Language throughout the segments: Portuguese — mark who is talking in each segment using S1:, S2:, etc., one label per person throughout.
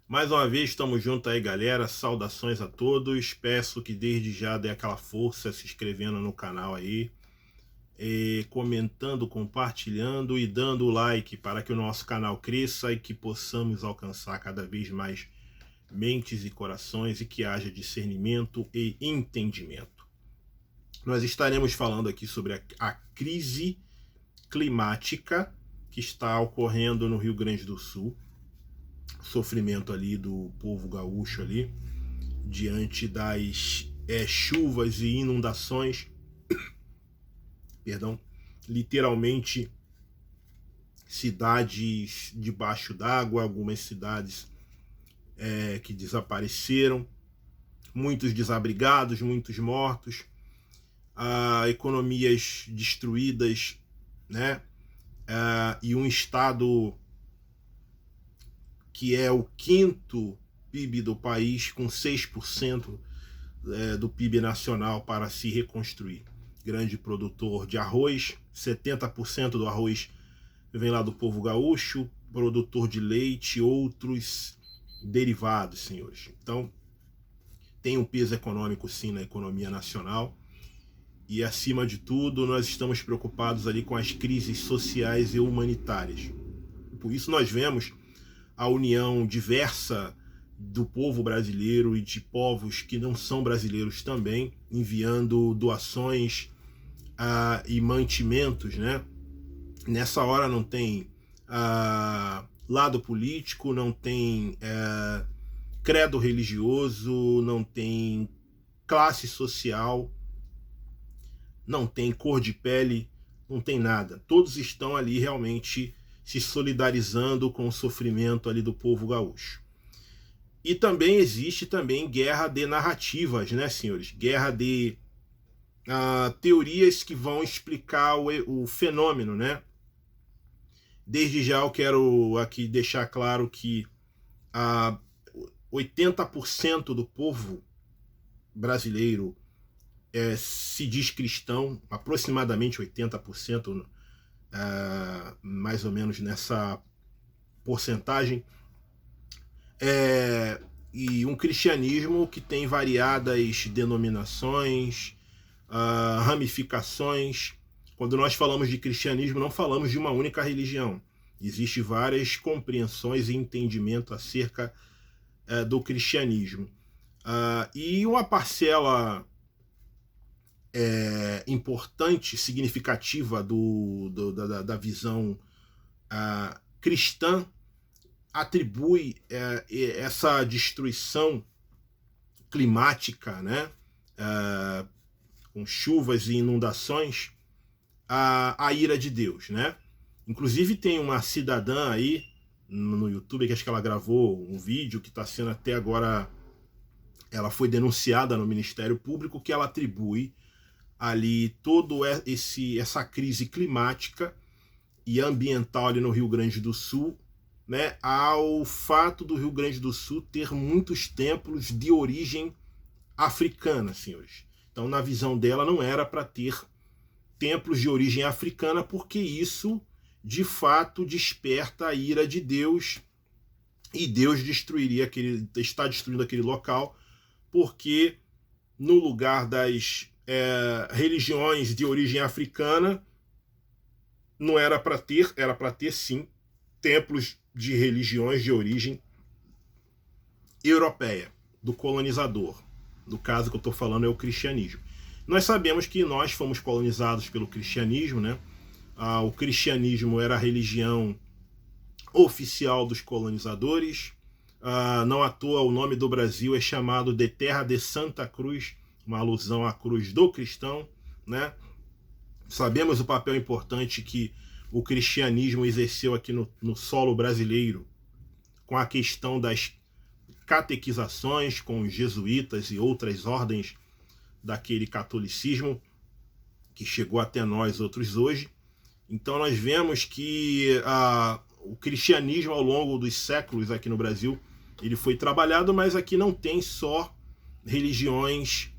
S1: Mais uma vez estamos juntos aí, galera. Saudações a todos. Peço que desde já dê aquela força se inscrevendo no canal aí, comentando, compartilhando e dando o like para que o nosso canal cresça e que possamos alcançar cada vez mais mentes e corações e que haja discernimento e entendimento. Nós estaremos falando aqui sobre a crise climática que está ocorrendo no Rio Grande do Sul, sofrimento ali do povo gaúcho ali, diante das chuvas e inundações, perdão, literalmente cidades debaixo d'água, algumas cidades que desapareceram, muitos desabrigados, muitos mortos, economias destruídas, né? E um estado que é o quinto PIB do país, com 6% do PIB nacional para se reconstruir. Grande produtor de arroz, 70% do arroz vem lá do povo gaúcho, produtor de leite e outros derivados, senhores. Então, tem um peso econômico sim na economia nacional e, acima de tudo, nós estamos preocupados ali com as crises sociais e humanitárias. Por isso nós vemos a união diversa do povo brasileiro e de povos que não são brasileiros também, enviando doações e mantimentos, né? Nessa hora não tem lado político, não tem credo religioso, não tem classe social, não tem cor de pele, não tem nada. Todos estão ali realmente se solidarizando com o sofrimento ali do povo gaúcho. E também existe guerra de narrativas, né, senhores? Guerra de teorias que vão explicar o fenômeno, né? Desde já eu quero aqui deixar claro que 80% do povo brasileiro se diz cristão, aproximadamente 80%, mais ou menos nessa porcentagem, e um cristianismo que tem variadas denominações, ramificações. Quando nós falamos de cristianismo, não falamos de uma única religião. Existem várias compreensões e entendimento acerca do cristianismo. E uma parcela importante, significativa da visão cristã atribui essa destruição climática, né, com chuvas e inundações, à ira de Deus, né? Inclusive tem uma cidadã aí no YouTube que acho que ela gravou um vídeo que está sendo até agora, ela foi denunciada no Ministério Público, que ela atribui ali todo essa crise climática e ambiental ali no Rio Grande do Sul, né, ao fato do Rio Grande do Sul ter muitos templos de origem africana, senhores. Então, na visão dela, não era para ter templos de origem africana, porque isso, de fato, desperta a ira de Deus, e Deus está destruindo aquele local, porque no lugar das religiões de origem africana, não era para ter, era para ter sim templos de religiões de origem europeia, do colonizador. No caso que eu estou falando é o cristianismo. Nós sabemos que nós fomos colonizados pelo cristianismo, né? O cristianismo era a religião oficial dos colonizadores. Não à toa o nome do Brasil é chamado de Terra de Santa Cruz, uma alusão à cruz do cristão, né? Sabemos o papel importante que o cristianismo exerceu aqui no solo brasileiro, com a questão das catequizações com os jesuítas e outras ordens daquele catolicismo que chegou até nós outros hoje. Então nós vemos que o cristianismo, ao longo dos séculos aqui no Brasil, ele foi trabalhado, mas aqui não tem só religiões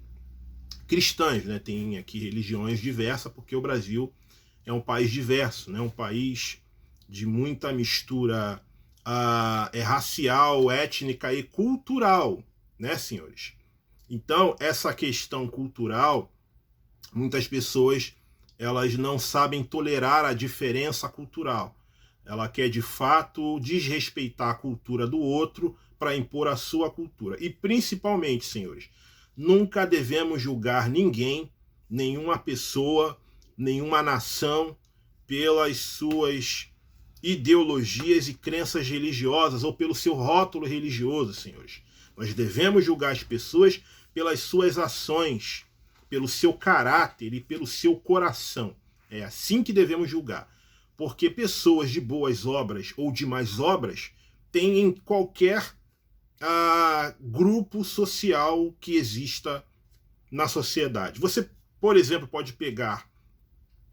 S1: cristãs, né? Tem aqui religiões diversas, porque o Brasil é um país diverso, né? Um país de muita mistura racial, étnica e cultural, né, senhores? Então, essa questão cultural, muitas pessoas elas não sabem tolerar a diferença cultural. Ela quer, de fato, desrespeitar a cultura do outro para impor a sua cultura. E, principalmente, senhores, nunca devemos julgar ninguém, nenhuma pessoa, nenhuma nação, pelas suas ideologias e crenças religiosas ou pelo seu rótulo religioso, senhores. Nós devemos julgar as pessoas pelas suas ações, pelo seu caráter e pelo seu coração. É assim que devemos julgar. Porque pessoas de boas obras ou de más obras têm em qualquer grupo social que exista na sociedade. Você, por exemplo, pode pegar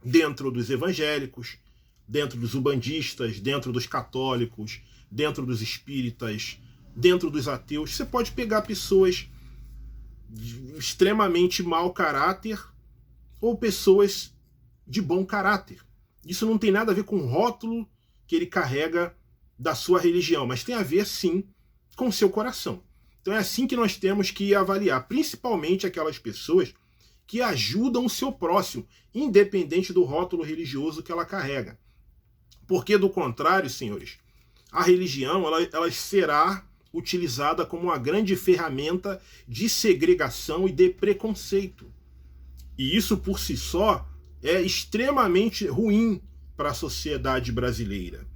S1: dentro dos evangélicos, dentro dos umbandistas, dentro dos católicos, dentro dos espíritas, dentro dos ateus. Você pode pegar pessoas de extremamente mau caráter ou pessoas de bom caráter. Isso não tem nada a ver com o rótulo que ele carrega da sua religião, mas tem a ver, sim, com o seu coração. Então é assim que nós temos que avaliar, principalmente aquelas pessoas que ajudam o seu próximo, independente do rótulo religioso que ela carrega. Porque, do contrário, senhores, a religião ela será utilizada como uma grande ferramenta de segregação e de preconceito. E isso, por si só, é extremamente ruim para a sociedade brasileira.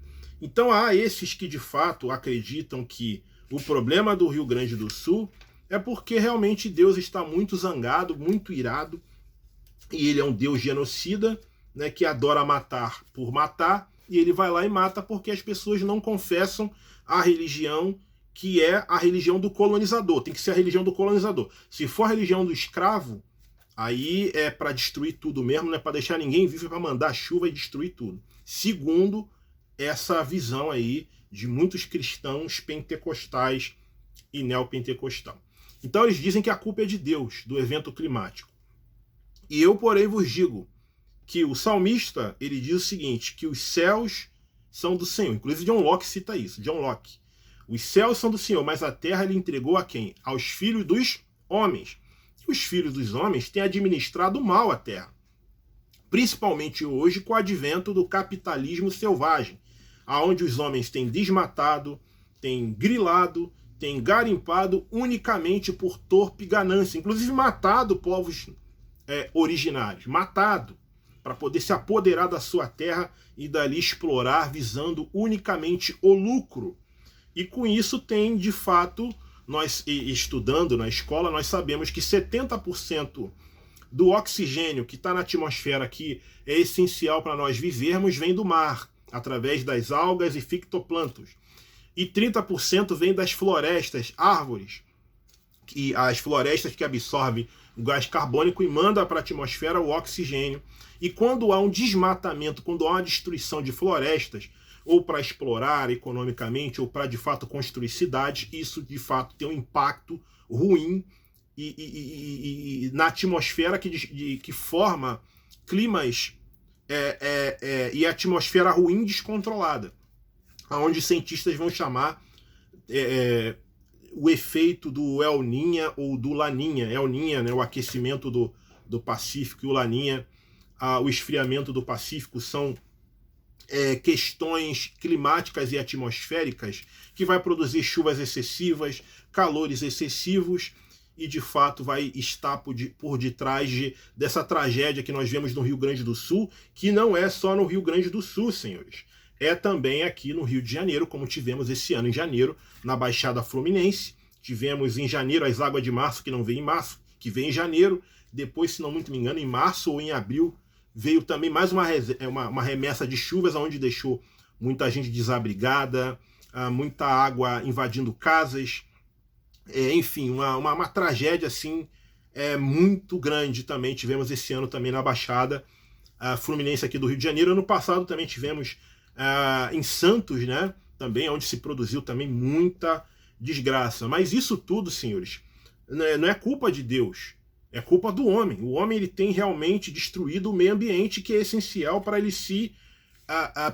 S1: Então há esses que, de fato, acreditam que o problema do Rio Grande do Sul é porque realmente Deus está muito zangado, muito irado, e ele é um Deus genocida, né, que adora matar por matar, e ele vai lá e mata porque as pessoas não confessam a religião que é a religião do colonizador. Tem que ser a religião do colonizador. Se for a religião do escravo, aí é para destruir tudo mesmo, não é para deixar ninguém vivo, é para mandar chuva e destruir tudo. Segundo essa visão aí de muitos cristãos pentecostais e neopentecostal. Então eles dizem que a culpa é de Deus, do evento climático. E eu, porém, vos digo que o salmista, ele diz o seguinte, que os céus são do Senhor. Inclusive John Locke cita isso, John Locke. Os céus são do Senhor, mas a terra ele entregou a quem? Aos filhos dos homens. E os filhos dos homens têm administrado mal a terra. Principalmente hoje com o advento do capitalismo selvagem, aonde os homens têm desmatado, têm grilado, têm garimpado unicamente por torpe ganância. Inclusive matado povos originários. Matado. Para poder se apoderar da sua terra e dali explorar, visando unicamente o lucro. E com isso tem, de fato, nós estudando na escola, nós sabemos que 70% do oxigênio que está na atmosfera aqui é essencial para nós vivermos, vem do mar, através das algas e fitoplânctons. E 30% vem das florestas, árvores, as florestas que absorvem o gás carbônico e mandam para a atmosfera o oxigênio. E quando há um desmatamento, quando há uma destruição de florestas, ou para explorar economicamente, ou para de fato construir cidades, isso de fato tem um impacto ruim na atmosfera que forma climas e atmosfera ruim descontrolada, onde cientistas vão chamar o efeito do El Niño ou do Laninha. El Niño, né, o aquecimento do Pacífico, e o Laninha, o esfriamento do Pacífico, são questões climáticas e atmosféricas que vai produzir chuvas excessivas, calores excessivos, e de fato vai estar por detrás dessa tragédia que nós vemos no Rio Grande do Sul, que não é só no Rio Grande do Sul, senhores. É também aqui no Rio de Janeiro, como tivemos esse ano em janeiro, na Baixada Fluminense. Tivemos em janeiro as águas de março, que não veio em março, que veio em janeiro. Depois, se não muito me engano, em março ou em abril, veio também mais uma remessa de chuvas, onde deixou muita gente desabrigada, muita água invadindo casas. Enfim, uma tragédia assim, muito grande também tivemos esse ano também na Baixada Fluminense aqui do Rio de Janeiro. Ano passado também tivemos em Santos, né, também, onde se produziu também muita desgraça. Mas isso tudo, senhores, não é culpa de Deus, é culpa do homem. O homem ele tem realmente destruído o meio ambiente, que é essencial para ele se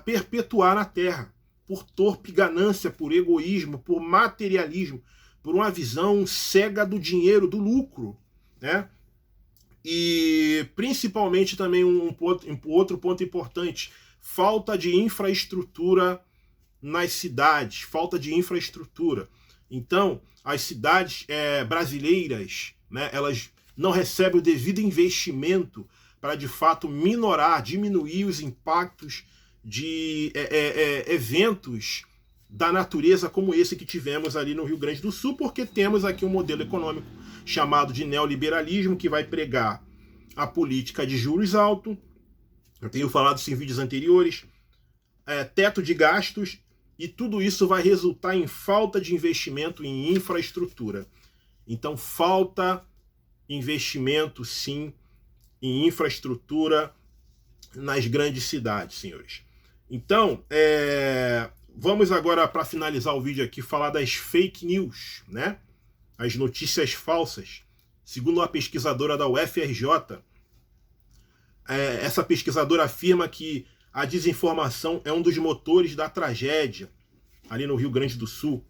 S1: perpetuar na Terra. por torpe ganância, por egoísmo, por materialismo, por uma visão cega do dinheiro, do lucro, né? E principalmente também outro ponto importante, falta de infraestrutura nas cidades, falta de infraestrutura. Então, as cidades brasileiras, né, elas não recebem o devido investimento para, de fato, diminuir os impactos de eventos da natureza como esse que tivemos ali no Rio Grande do Sul, porque temos aqui um modelo econômico chamado de neoliberalismo, que vai pregar a política de juros altos, eu tenho falado isso em vídeos anteriores, teto de gastos, e tudo isso vai resultar em falta de investimento em infraestrutura. Então, falta investimento, sim, em infraestrutura nas grandes cidades, senhores. Então, vamos agora, para finalizar o vídeo aqui, falar das fake news, né? As notícias falsas. Segundo uma pesquisadora da UFRJ, essa pesquisadora afirma que a desinformação é um dos motores da tragédia ali no Rio Grande do Sul.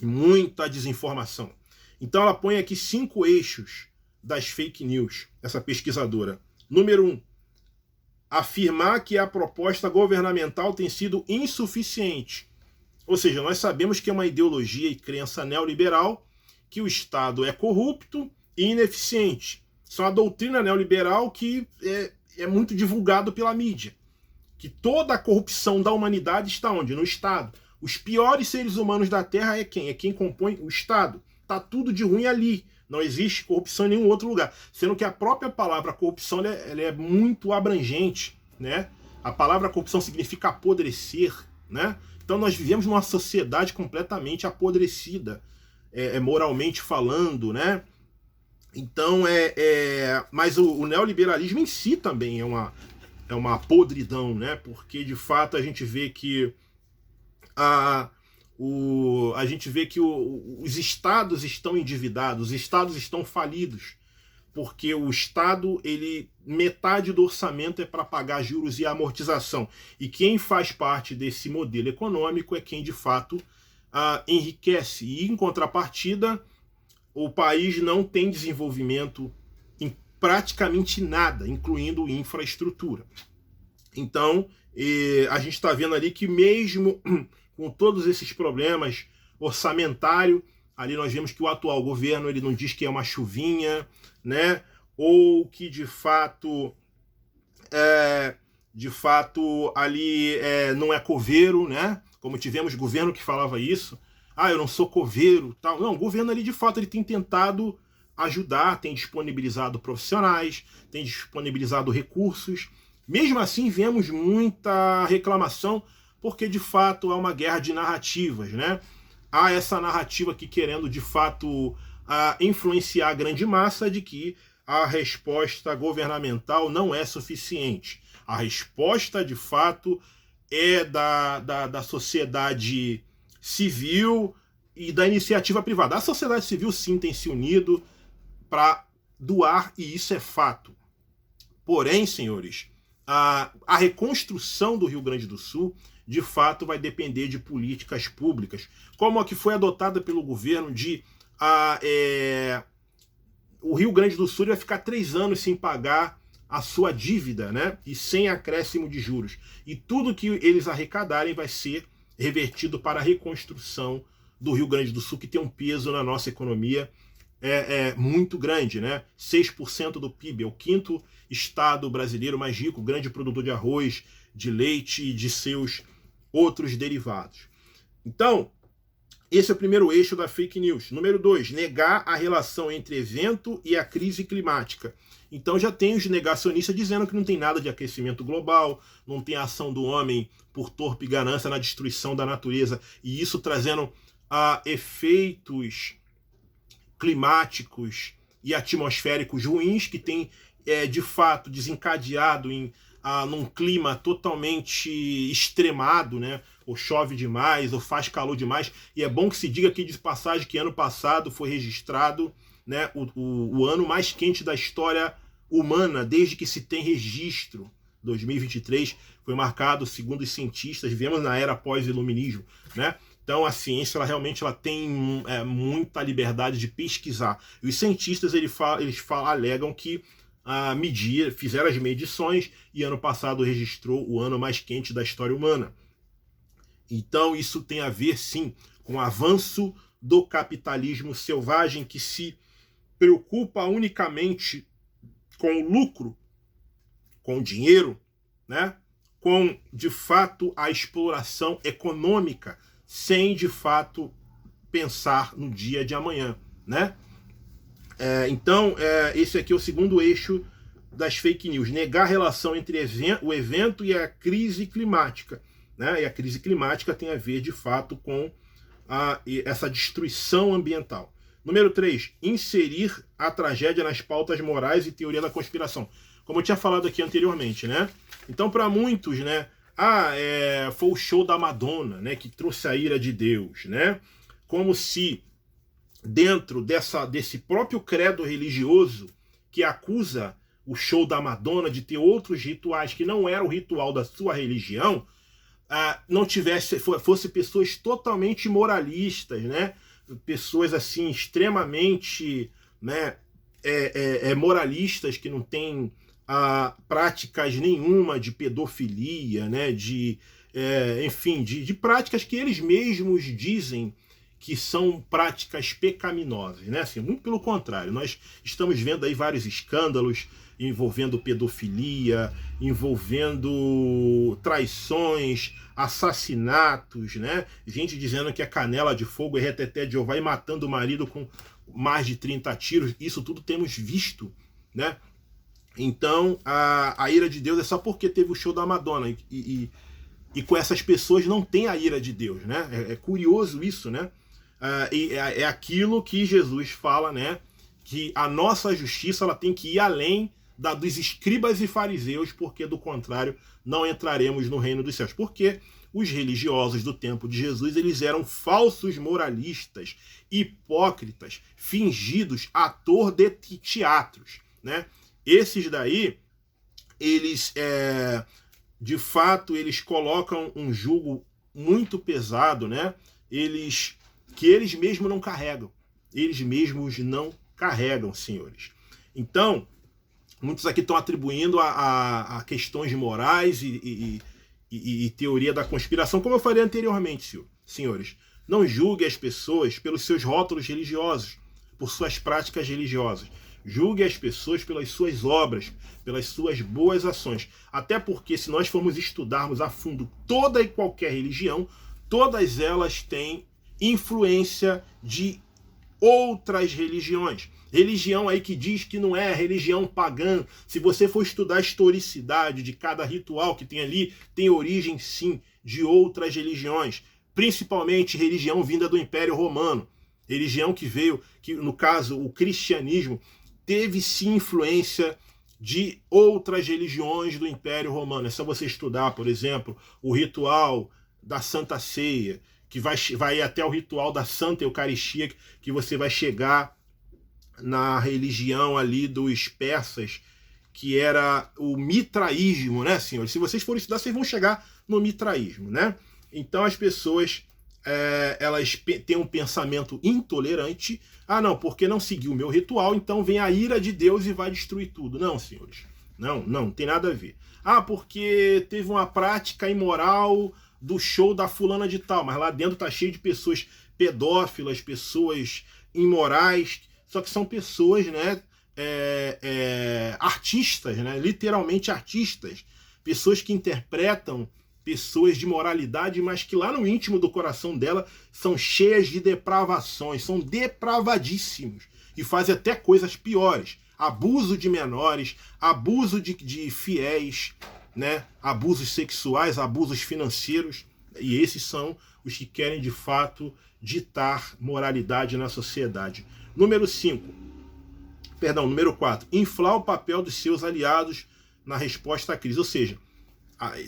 S1: Muita desinformação. Então ela põe aqui 5 eixos das fake news, essa pesquisadora. Número 1, afirmar que a proposta governamental tem sido insuficiente. Ou seja, nós sabemos que é uma ideologia e crença neoliberal, que o Estado é corrupto e ineficiente. Isso é uma doutrina neoliberal que é muito divulgado pela mídia. Que toda a corrupção da humanidade está onde? No Estado. Os piores seres humanos da Terra é quem? É quem compõe o Estado. Tá tudo de ruim ali. Não existe corrupção em nenhum outro lugar. Sendo que a própria palavra corrupção ela é muito abrangente, né? A palavra corrupção significa apodrecer, né? Então nós vivemos numa sociedade completamente apodrecida, moralmente falando, né? Então mas o neoliberalismo em si também é uma podridão, né? Porque de fato a gente vê que os estados estão endividados, os estados estão falidos, porque o Estado, metade do orçamento é para pagar juros e amortização. E quem faz parte desse modelo econômico é quem de fato enriquece. E em contrapartida, o país não tem desenvolvimento em praticamente nada, incluindo infraestrutura. Então, a gente está vendo ali que mesmo com todos esses problemas orçamentários, ali nós vemos que o atual governo ele não diz que é uma chuvinha, né? Ou que de fato ali não é coveiro, né? Como tivemos governo que falava isso. Eu não sou coveiro, tal. Não, o governo ali de fato ele tem tentado ajudar, tem disponibilizado profissionais, tem disponibilizado recursos. Mesmo assim, vemos muita reclamação, porque de fato há uma guerra de narrativas, né? Há essa narrativa aqui querendo de fato influenciar a grande massa de que a resposta governamental não é suficiente. A resposta de fato é da sociedade civil e da iniciativa privada. A sociedade civil sim tem se unido para doar, e isso é fato. Porém, senhores, a reconstrução do Rio Grande do Sul de fato vai depender de políticas públicas, como a que foi adotada pelo governo o Rio Grande do Sul vai ficar 3 anos sem pagar a sua dívida, né? E sem acréscimo de juros. E tudo que eles arrecadarem vai ser revertido para a reconstrução do Rio Grande do Sul, que tem um peso na nossa economia muito grande, né? 6% do PIB, é o 5º estado brasileiro mais rico, grande produtor de arroz, de leite e de seus outros derivados. Então, esse é o primeiro eixo da fake news. Número 2, negar a relação entre evento e a crise climática. Então já tem os negacionistas dizendo que não tem nada de aquecimento global, não tem ação do homem por torpe ganância na destruição da natureza, e isso trazendo efeitos climáticos e atmosféricos ruins que tem de fato desencadeado num clima totalmente extremado, né? Ou chove demais, ou faz calor demais. E é bom que se diga aqui de passagem que ano passado foi registrado, né, o ano mais quente da história humana, desde que se tem registro 2023 foi marcado, segundo os cientistas, vivemos na era pós-iluminismo, né? Então a ciência realmente tem muita liberdade de pesquisar. E os cientistas alegam que fizeram as medições e ano passado registrou o ano mais quente da história humana. Então isso tem a ver, sim, com o avanço do capitalismo selvagem que se preocupa unicamente com o lucro, com o dinheiro, né? Com, de fato, a exploração econômica, sem, de fato, pensar no dia de amanhã, né? Então, esse aqui é o segundo eixo das fake news, negar a relação entre o evento e a crise climática, né? E a crise climática tem a ver, de fato, com essa destruição ambiental. Número 3, inserir a tragédia nas pautas morais e teoria da conspiração. Como eu tinha falado aqui anteriormente, né? Então, para muitos, né? Foi o show da Madonna, né? Que trouxe a ira de Deus, né? Como se dentro desse próprio credo religioso que acusa o show da Madonna de ter outros rituais que não era o ritual da sua religião, fosse pessoas totalmente moralistas, né? Pessoas assim extremamente, né, moralistas, que não têm práticas nenhuma de pedofilia, né, enfim, de práticas que eles mesmos dizem que são práticas pecaminosas, né? Assim, muito pelo contrário, nós estamos vendo aí vários escândalos envolvendo pedofilia, envolvendo traições, assassinatos, né? Gente dizendo que é canela de fogo, é reteté de Jeová, e matando o marido com mais de 30 tiros. Isso tudo temos visto, né? Então, a ira de Deus é só porque teve o show da Madonna. E com essas pessoas não tem a ira de Deus, né? É curioso isso, né? É aquilo que Jesus fala, né? Que a nossa justiça ela tem que ir além da dos escribas e fariseus, porque do contrário não entraremos no reino dos céus. Porque os religiosos do tempo de Jesus, eles eram falsos moralistas, hipócritas, fingidos, ator de teatros, né? Esses daí, eles, de fato, eles colocam um jugo muito pesado, né? Que eles mesmos não carregam. Eles mesmos não carregam, senhores. Então, muitos aqui estão atribuindo a questões morais e teoria da conspiração, como eu falei anteriormente, senhores. Não julgue as pessoas pelos seus rótulos religiosos, por suas práticas religiosas. Julgue as pessoas pelas suas obras, pelas suas boas ações. Até porque, se nós formos estudarmos a fundo toda e qualquer religião, todas elas têm influência de outras religiões. Religião aí que diz que não é religião pagã. Se você for estudar a historicidade de cada ritual que tem ali, tem origem sim de outras religiões. Principalmente religião vinda do Império Romano. Religião que veio, que no caso o cristianismo, teve sim influência de outras religiões do Império Romano. É só você estudar, por exemplo, o ritual da Santa Ceia, que vai até o ritual da Santa Eucaristia, que você vai chegar na religião ali dos persas, que era o mitraísmo, né, senhores? Se vocês forem estudar, vocês vão chegar no mitraísmo, né? Então as pessoas elas têm um pensamento intolerante. Não, porque não seguiu o meu ritual, então vem a ira de Deus e vai destruir tudo. Não, senhores. Não tem nada a ver. Porque teve uma prática imoral do show da fulana de tal, mas lá dentro tá cheio de pessoas pedófilas, pessoas imorais, só que são pessoas, né, artistas, né, literalmente artistas, pessoas que interpretam pessoas de moralidade, mas que lá no íntimo do coração dela são cheias de depravações, são depravadíssimos e fazem até coisas piores, abuso de menores, abuso de fiéis, né? Abusos sexuais, abusos financeiros, e esses são os que querem de fato ditar moralidade na sociedade. Número 4, inflar o papel dos seus aliados na resposta à crise, ou seja,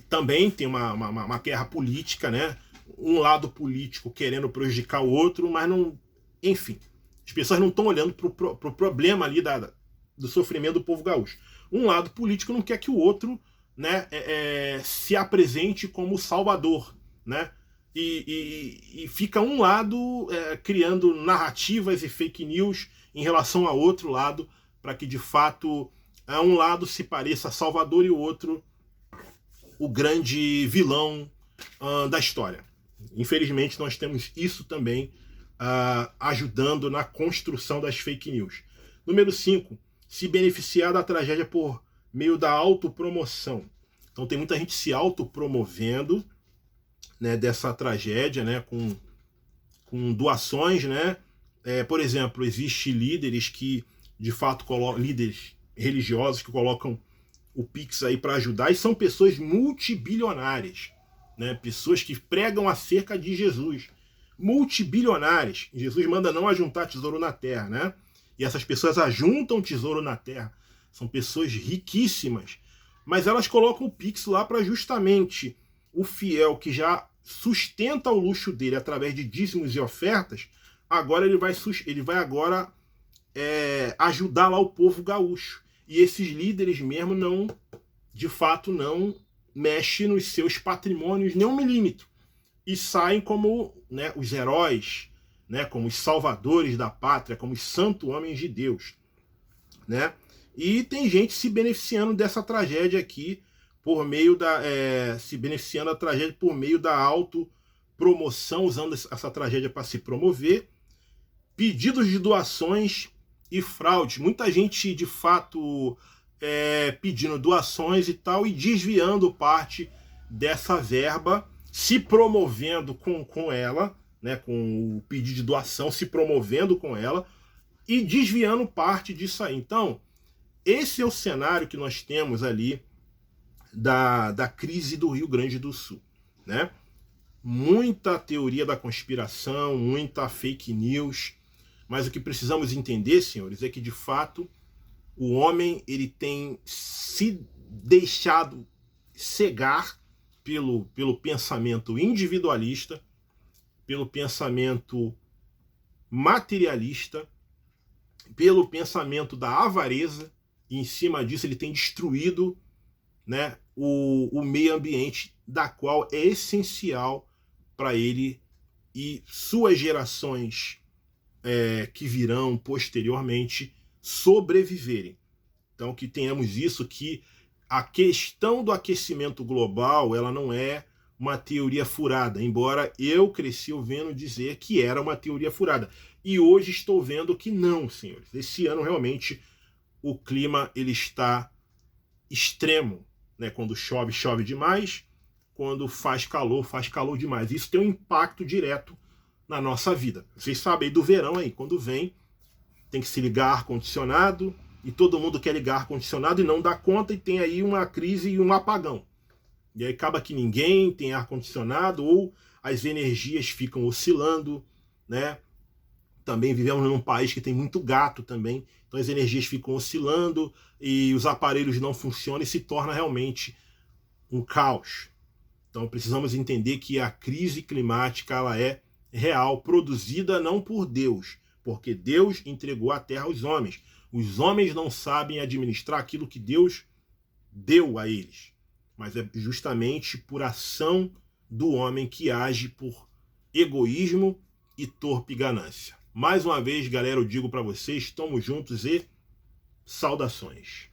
S1: também tem uma guerra política, né? Um lado político querendo prejudicar o outro, mas não, enfim, as pessoas não estão olhando para o problema ali do sofrimento do povo gaúcho. Um lado político não quer que o outro, né, se apresente como Salvador, né? E fica um lado criando narrativas e fake news em relação a outro lado, para que de fato um lado se pareça a Salvador e o outro o grande vilão da história. Infelizmente nós temos isso também ajudando na construção das fake news. Número 5, se beneficiar da tragédia por meio da autopromoção. Então tem muita gente se autopromovendo, né, dessa tragédia, né, com doações, né? Por exemplo, existem líderes que, de fato, líderes religiosos que colocam o Pix aí para ajudar, e são pessoas multibilionárias, né? Pessoas que pregam acerca de Jesus, multibilionárias. Jesus manda não ajuntar tesouro na terra, né? E essas pessoas ajuntam tesouro na terra. São pessoas riquíssimas, mas elas colocam o Pix lá para justamente o fiel que já sustenta o luxo dele através de dízimos e ofertas, agora ele vai agora ajudar lá o povo gaúcho. E esses líderes mesmo não, de fato, não mexem nos seus patrimônios nem um milímetro. E saem como, né, os heróis, né, como os salvadores da pátria, como os santos homens de Deus, né? E tem gente se beneficiando dessa tragédia aqui, por meio da se beneficiando da tragédia por meio da autopromoção, usando essa tragédia para se promover, pedidos de doações e fraudes. Muita gente, de fato, pedindo doações e tal, e desviando parte dessa verba, se promovendo com ela, né, com o pedido de doação, se promovendo com ela, e desviando parte disso aí. Então, esse é o cenário que nós temos ali da crise do Rio Grande do Sul, né? Muita teoria da conspiração, muita fake news, mas o que precisamos entender, senhores, é que de fato o homem ele tem se deixado cegar pelo pensamento individualista, pelo pensamento materialista, pelo pensamento da avareza, e em cima disso ele tem destruído, né, o meio ambiente, da qual é essencial para ele e suas gerações que virão posteriormente sobreviverem. Então que tenhamos isso, que a questão do aquecimento global ela não é uma teoria furada, embora eu cresci ouvindo dizer que era uma teoria furada. E hoje estou vendo que não, senhores. Esse ano realmente o clima ele está extremo, né? Quando chove, chove demais. Quando faz calor demais. Isso tem um impacto direto na nossa vida. Vocês sabem aí do verão aí, quando vem, tem que se ligar ar-condicionado, e todo mundo quer ligar ar-condicionado e não dá conta, e tem aí uma crise e um apagão. E aí acaba que ninguém tem ar-condicionado, ou as energias ficam oscilando, né? Também vivemos num país que tem muito gato também, então as energias ficam oscilando e os aparelhos não funcionam e se torna realmente um caos. Então precisamos entender que a crise climática ela é real, produzida não por Deus, porque Deus entregou a terra aos homens. Os homens não sabem administrar aquilo que Deus deu a eles, mas é justamente por ação do homem que age por egoísmo e torpe ganância. Mais uma vez, galera, eu digo para vocês, estamos juntos e saudações.